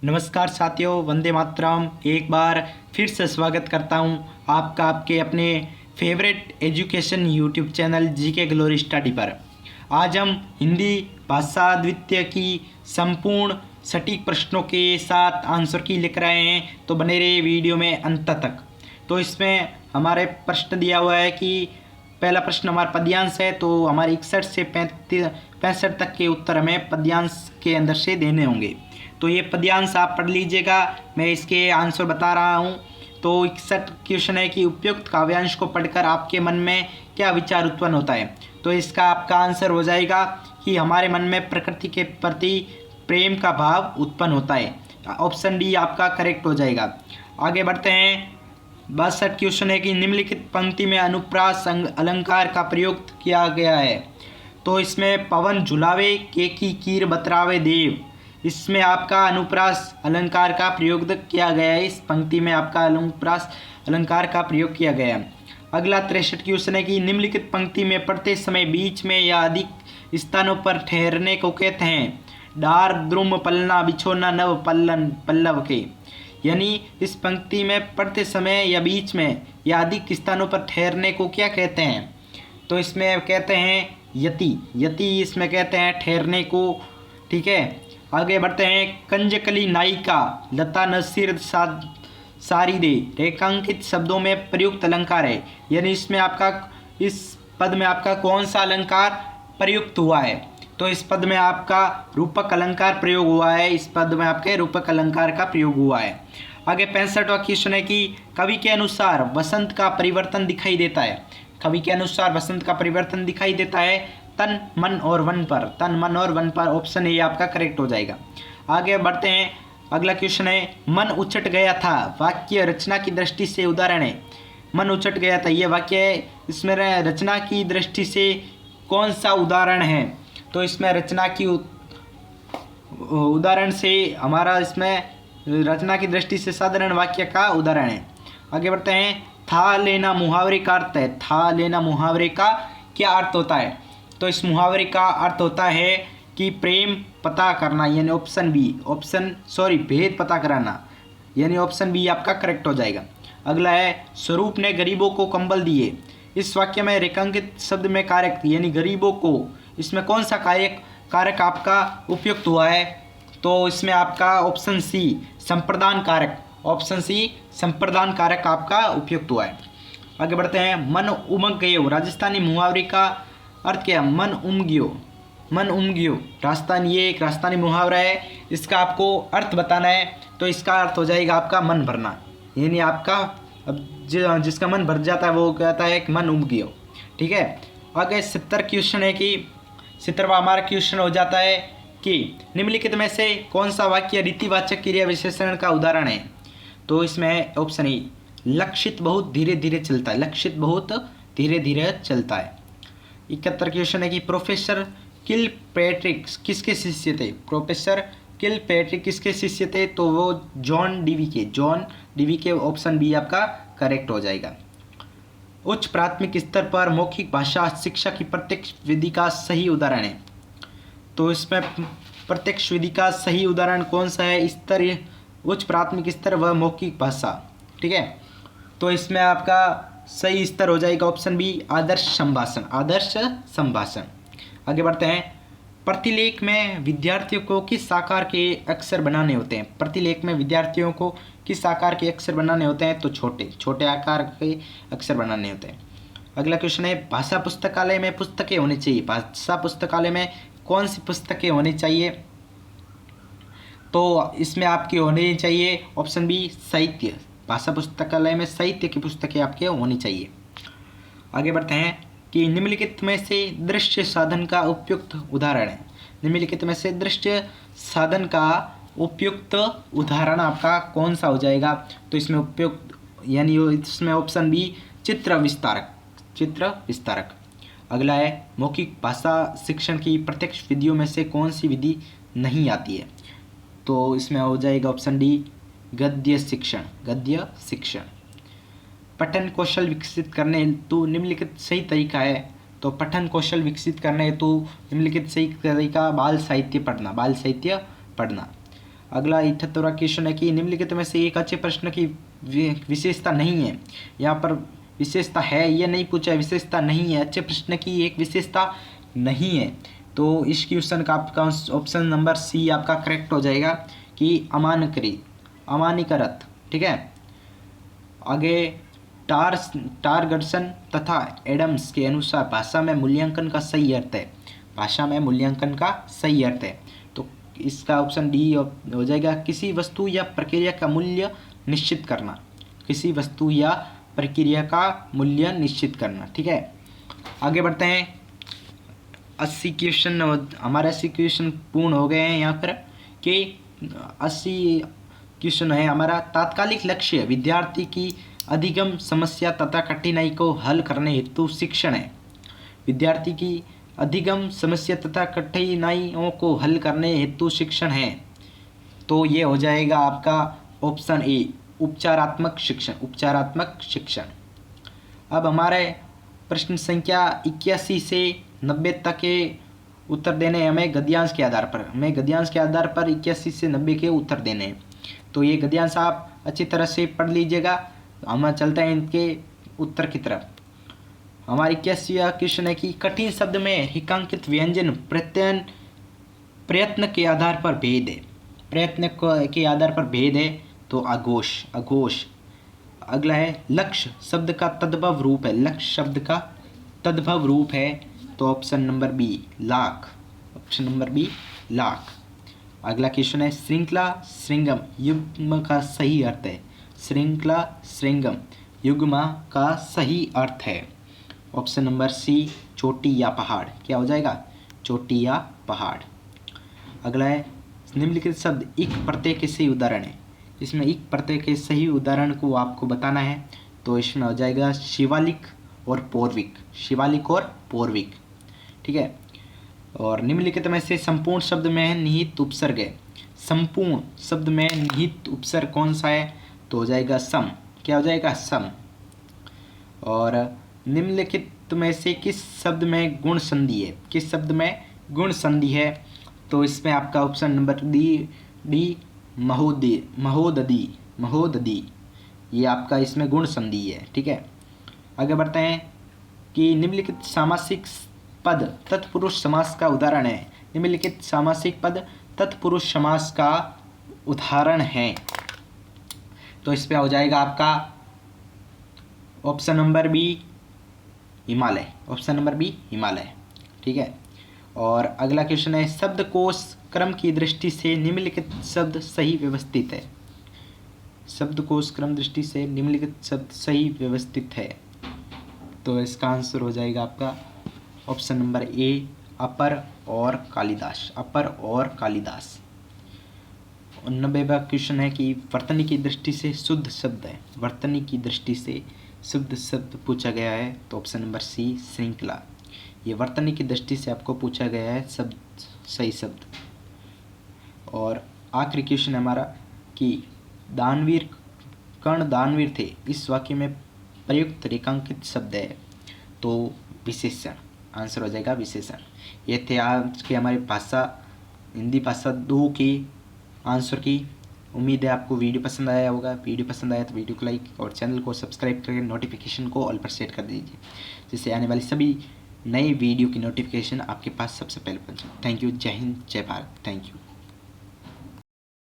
नमस्कार साथियों, वंदे मातरम। एक बार फिर से स्वागत करता हूं आपका आपके अपने favourite education YouTube channel GK glory study पर। आज हम हिंदी भाषा द्वितीय की संपूर्ण सटीक प्रश्नों के साथ आंसर की लिख रहे हैं, तो बने रहे वीडियो में अंत तक। तो इसमें हमारे प्रश्न दिया हुआ है कि पहला प्रश्न हमारा पद्यांश है, तो हमारे 61 से 65 तक के उत्तर हमें पद्यांश के अंदर से देने होंगे। तो ये पद्यांश आप पढ़ लीजिएगा, मैं इसके आंसर बता रहा हूँ। तो 61 क्वेश्चन है कि उपयुक्त काव्यांश को पढ़कर आपके मन में क्या विचार उत्पन्न होता है। तो इसका आपका आंसर हो जाएगा कि हमारे मन में प्रकृति के प्रति प्रेम का भाव उत्पन्न होता है। ऑप्शन डी आपका करेक्ट हो जाएगा। आगे बढ़ते हैं। 62 क्वेश्चन है कि निम्नलिखित पंक्ति में अनुप्रास अलंकार का प्रयोग किया गया है। तो इसमें पवन झुलावे के की कीर बतरावे देव, इसमें आपका अनुप्रास अलंकार का प्रयोग किया गया है। इस पंक्ति में आपका अनुप्रास अलंकार का प्रयोग किया गया है। अगला 63 क्वेश्चन है कि निम्नलिखित पंक्ति में पढ़ते समय बीच में या अधिक स्थानों पर ठहरने को कहते हैं। डार द्रुम पलना बिछोना नव पल्लन पल्लव के, यानी इस पंक्ति में पढ़ते समय या बीच में या अधिक स्थानों पर ठहरने को क्या कहते हैं। तो इसमें कहते हैं यति, यति इसमें कहते हैं ठहरने को। ठीक है, आगे बढ़ते हैं। कंजकली नायिका लता नसीर सारी दे रेखांकित शब्दों में प्रयुक्त अलंकार है, यानी इसमें आपका इस पद में आपका कौन सा अलंकार प्रयुक्त हुआ है। तो इस पद में आपका रूपक अलंकार प्रयोग हुआ है। इस पद में आपके रूपक अलंकार का प्रयोग हुआ है। आगे 65वां क्वेश्चन है कि कवि के अनुसार वसंत का परिवर्तन दिखाई देता है। कवि के अनुसार वसंत का परिवर्तन दिखाई देता है तन मन और वन पर। तन मन और वन पर, ऑप्शन ए आपका करेक्ट हो जाएगा। आगे बढ़ते हैं। अगला क्वेश्चन है मन उचट गया था, वाक्य रचना की दृष्टि से उदाहरण है। मन उचट गया था, ये वाक्य है, इसमें रचना की दृष्टि से कौन सा उदाहरण है। तो इसमें रचना की उदाहरण से हमारा इसमें रचना की दृष्टि से साधारण वाक्य का उदाहरण है। आगे बढ़ते हैं। था लेना मुहावरे का अर्थ है। था लेना मुहावरे का क्या अर्थ होता है। तो इस मुहावरे का अर्थ होता है कि प्रेम पता करना, यानी भेद पता कराना, यानी ऑप्शन बी आपका करेक्ट हो जाएगा। अगला है स्वरूप ने गरीबों को कंबल दिए। इस वाक्य में रेखांकित शब्द में कारक, यानी गरीबों को, इसमें कौन सा कारक आपका उपयुक्त हुआ है। तो इसमें आपका ऑप्शन सी संप्रदान कारक, ऑप्शन सी संप्रदान कारक आपका उपयुक्त हुआ है। आगे बढ़ते हैं। मन उमग गयो, राजस्थानी मुहावरे का अर्थ क्या है। मन उमगियो, मन उमगियो राजस्थान, ये एक राजस्थानी मुहावरा है। इसका आपको अर्थ बताना है। तो इसका अर्थ हो जाएगा आपका मन भरना, यानी आपका अब जिसका मन भर जाता है वो कहता है कि मन उमगियो। ठीक है। आगे 70 क्वेश्चन है कि 70वां हमारा क्वेश्चन हो जाता है कि निम्नलिखित में से कौन सा वाक्य रीतिवाचक क्रिया विशेषण का उदाहरण है। तो इसमें ऑप्शन ए लक्षित बहुत धीरे धीरे चलता है। लक्षित बहुत धीरे धीरे चलता है। 71 क्वेश्चन है कि प्रोफेसर किलपैट्रिक किसके शिष्य थे। प्रोफेसर किलपैट्रिक किसके शिष्य थे। तो वो जॉन डीवी के, जॉन डीवी के, ऑप्शन बी आपका करेक्ट हो जाएगा। उच्च प्राथमिक स्तर पर मौखिक भाषा शिक्षा की प्रत्यक्ष विधि का सही उदाहरण है। तो इसमें प्रत्यक्ष विधि का सही उदाहरण कौन सा है। स्तर उच्च प्राथमिक स्तर व मौखिक भाषा। ठीक है। तो इसमें आपका सही स्तर हो जाएगा ऑप्शन बी आदर्श संभाषण, आदर्श संभाषण। आगे बढ़ते हैं। प्रतिलेख में विद्यार्थियों को किस आकार के अक्षर बनाने होते हैं। प्रतिलेख में विद्यार्थियों को किस आकार के अक्षर बनाने होते हैं। तो छोटे छोटे आकार के अक्षर बनाने होते हैं। अगला क्वेश्चन है भाषा पुस्तकालय में पुस्तकें होनी चाहिए। भाषा पुस्तकालय में कौन सी पुस्तकें होनी चाहिए। तो इसमें आपकी होनी चाहिए ऑप्शन बी साहित्य। भाषा पुस्तकालय में साहित्य की पुस्तकें आपके होनी चाहिए। आगे बढ़ते हैं कि निम्नलिखित में से दृश्य साधन का उपयुक्त उदाहरण है। निम्नलिखित में से दृश्य साधन का उपयुक्त उदाहरण आपका कौन सा हो जाएगा। तो इसमें उपयुक्त, यानी इसमें ऑप्शन बी चित्र विस्तारक, चित्र विस्तारक। अगला है मौखिक भाषा शिक्षण की प्रत्यक्ष विधियों में से कौन सी विधि नहीं आती है। तो इसमें हो जाएगा ऑप्शन डी गद्य शिक्षण, गद्य शिक्षण। पठन कौशल विकसित करने हेतु निम्नलिखित सही तरीका है। तो पठन कौशल विकसित करने हेतु निम्नलिखित सही तरीका बाल साहित्य पढ़ना, बाल साहित्य पढ़ना। अगला 78वां क्वेश्चन है कि निम्नलिखित में से एक अच्छे प्रश्न की विशेषता नहीं है। यहाँ पर विशेषता है, ये नहीं पूछा है, विशेषता नहीं है, अच्छे प्रश्न की एक विशेषता नहीं है। तो इस क्वेश्चन का आपका ऑप्शन नंबर सी आपका करेक्ट हो जाएगा कि अमान्यीकृत। ठीक है। आगे टारगर्सन तथा एडम्स के अनुसार भाषा में मूल्यांकन का सही अर्थ है। भाषा में मूल्यांकन का सही अर्थ है, तो इसका ऑप्शन डी हो जाएगा, किसी वस्तु या प्रक्रिया का मूल्य निश्चित करना। किसी वस्तु या प्रक्रिया का मूल्य निश्चित करना। ठीक है। आगे बढ़ते हैं। 80 क्वेश्चन हमारे 80 क्वेश्चन पूर्ण हो गए हैं यहाँ पर कि 80 क्वेश्चन है हमारा। तात्कालिक लक्ष्य विद्यार्थी की अधिगम समस्या तथा कठिनाई को हल करने हेतु शिक्षण है। विद्यार्थी की अधिगम समस्या तथा कठिनाइयों को हल करने हेतु शिक्षण है, तो ये हो जाएगा आपका ऑप्शन ए, उपचारात्मक शिक्षण। उपचारात्मक शिक्षण। अब हमारे प्रश्न संख्या 81 से 90 तक के उत्तर देने हैं हमें गद्यांश के आधार पर। 81 से 90 के उत्तर देने हैं, तो ये गद्यांश आप अच्छी तरह से पढ़ लीजिएगा। हम चलते हैं इनके उत्तर की तरफ। हमारी 81वां क्वेश्चन है कि कठिन शब्द में रेखांकित व्यंजन प्रयत्न के आधार पर भेद है। प्रयत्न के आधार पर भेद है, तो अघोष। अगला है लक्ष्य शब्द का तद्भव रूप है। लक्ष्य शब्द का तद्भव रूप है, तो option number B, lakh. Option number B, lakh. अगला क्वेश्चन है श्रृंखला श्रृंगम युग्म का सही अर्थ है। श्रृंखला श्रृंगम युग्म का सही अर्थ है, ऑप्शन नंबर सी, चोटी या पहाड़। क्या हो जाएगा? चोटी या पहाड़। अगला है निम्नलिखित शब्द इक प्रत्यय के सही उदाहरण है। इसमें इक प्रत्यय के सही उदाहरण को आपको बताना है, तो इसमें हो जाएगा शिवालिक और पौर्विक। शिवालिक और पौर्विक। ठीक है। और निम्नलिखित में से संपूर्ण शब्द में निहित उपसर्ग है। संपूर्ण शब्द में निहित उपसर्ग कौन सा है? तो हो जाएगा सम। क्या हो जाएगा? सम। और निम्नलिखित में से किस शब्द में गुण संधि है? किस शब्द में गुण संधि है? तो इसमें आपका ऑप्शन नंबर डी महोदधी, ये आपका इसमें गुण संधि है। ठीक है। आगे बढ़ते हैं कि निम्नलिखित सामासिक पद तत्पुरुष समास का उदाहरण है। निम्नलिखित सामासिक पद तत्पुरुष समास का उदाहरण है, तो इस पे हो जाएगा आपका option number B, Himalaya. Option number B, Himalaya. ठीक है। और अगला क्वेश्चन है शब्दकोश क्रम की दृष्टि से निम्नलिखित शब्द सही व्यवस्थित है। शब्दकोश क्रम दृष्टि से निम्नलिखित शब्द सही व्यवस्थित है, तो इसका आंसर हो जाएगा आपका ऑप्शन नंबर ए, अपर और कालिदास। अपर और कालिदास। 90वां क्वेश्चन है कि वर्तनी की दृष्टि से शुद्ध शब्द है। वर्तनी की दृष्टि से शुद्ध शब्द पूछा गया है, तो ऑप्शन नंबर सी, श्रृंखला। ये वर्तनी की दृष्टि से आपको पूछा गया है शब्द, सही शब्द। और आखिरी क्वेश्चन है हमारा कि कर्ण दानवीर थे, इस वाक्य में प्रयुक्त रेखांकित शब्द है, तो विशेषण। आंसर हो जाएगा विशेषण। ये थे आज के हमारी भाषा हिंदी भाषा 2 की आंसर की। उम्मीद है आपको वीडियो पसंद आया होगा। वीडियो पसंद आया तो वीडियो को लाइक और चैनल को सब्सक्राइब करके नोटिफिकेशन को ऑल पर सेट कर दीजिए, जिससे आने वाली सभी नई वीडियो की नोटिफिकेशन आपके पास सबसे पहले पहुंचे। Thank you. जय हिंद, जय भारत। Thank you.